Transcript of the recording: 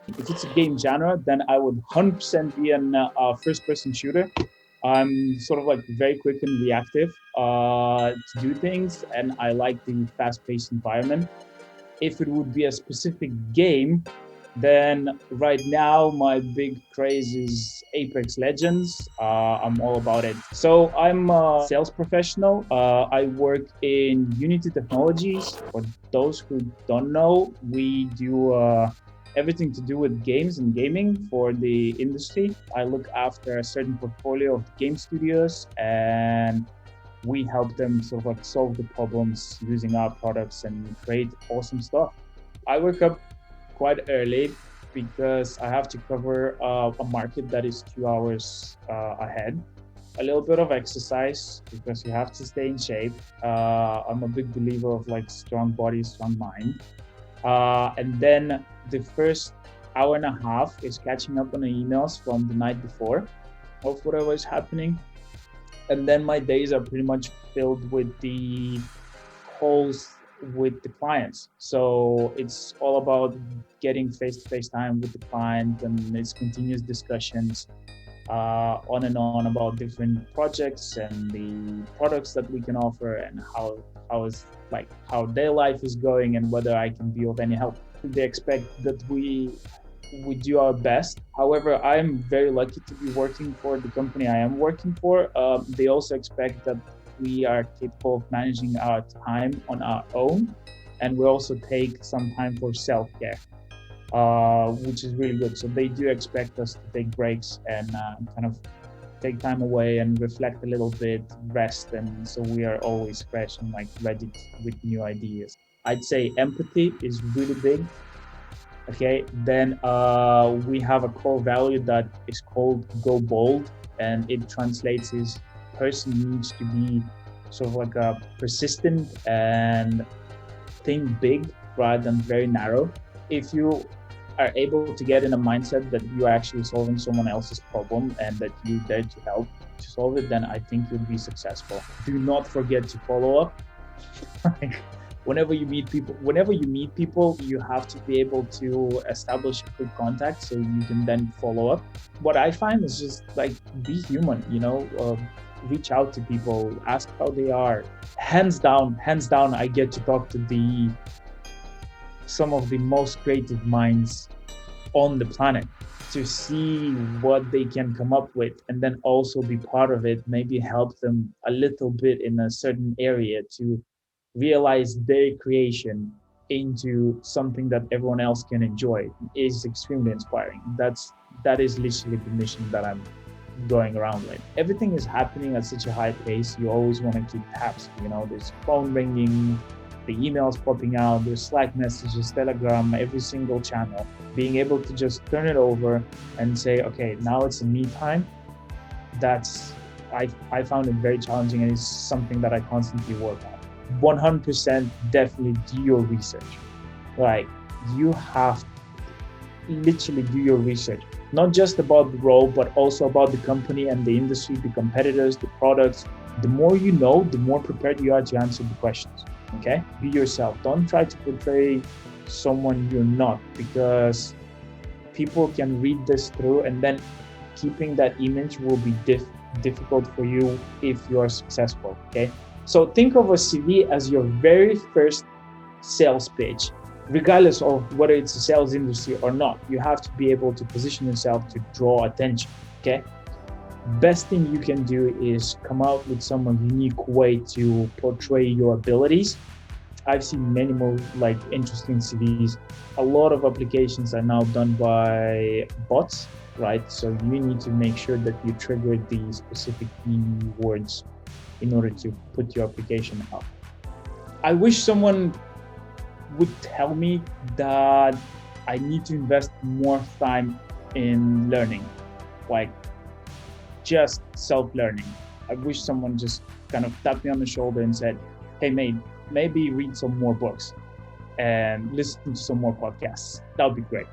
If it's a game genre, then I would 100% be a first-person shooter. I'm sort of like very quick and reactive to do things, and I like the fast-paced environment. If it would be a specific game, then right now my big craze is Apex Legends. I'm all about it. So I'm a sales professional. I work in Unity Technologies. For those who don't know, we do everything to do with games and gaming for the industry. I look after a certain portfolio of game studios, and we help them sort of like solve the problems using our products and create awesome stuff. I wake up quite early because I have to cover a market that is 2 hours ahead. A little bit of exercise because you have to stay in shape. I'm a big believer of like strong body, strong mind. And then the first hour and a half is catching up on the emails from the night before of whatever is happening. And then my days are pretty much filled with the calls with the clients. So it's all about getting face-to-face time with the client, and it's continuous discussions on and on about different projects and the products that we can offer, and how is like how their life is going and whether I can be of any help. They expect that we do our best. However, I'm very lucky to be working for the company I am working for. They also expect that we are capable of managing our time on our own, and we also take some time for self-care, which is really good. So they do expect us to take breaks and kind of take time away and reflect a little bit, rest, and so we are always fresh and like ready with new ideas. I'd say empathy is really big. Okay, then we have a core value that is called go bold, and it translates as person needs to be sort of like a persistent and think big rather than very narrow. If you are able to get in a mindset that you are actually solving someone else's problem and that you're there to help to solve it, then I think you'll be successful. Do not forget to follow up. Whenever you meet people, you have to be able to establish a good contact so you can then follow up. What I find is just like be human, reach out to people, ask how they are. Hands down, I get to talk to the some of the most creative minds on the planet to see what they can come up with, and then also be part of it, maybe help them a little bit in a certain area to realize their creation into something that everyone else can enjoy is extremely inspiring. That is literally the mission that I'm going around with. Everything is happening at such a high pace. You always want to keep tabs. There's phone ringing, the emails popping out, there's Slack messages, Telegram, every single channel. Being able to just turn it over and say, okay, now it's a me time. I found it very challenging, and it's something that I constantly work on. 100% definitely do your research. Like, you have to literally do your research, not just about the role, but also about the company and the industry, the competitors, the products. The more you know, the more prepared you are to answer the questions. Okay? Be yourself. Don't try to portray someone you're not, because people can read this through, and then keeping that image will be difficult for you if you are successful. Okay? So think of a CV as your very first sales pitch, regardless of whether it's a sales industry or not. You have to be able to position yourself to draw attention. Okay? Best thing you can do is come out with some unique way to portray your abilities. I've seen many more like interesting CVs. A lot of applications are now done by bots, right? So you need to make sure that you trigger the specific keywords in order to put your application up. I wish someone would tell me that I need to invest more time in learning, like just self-learning. I wish someone just kind of tapped me on the shoulder and said, hey mate, maybe read some more books and listen to some more podcasts. That would be great.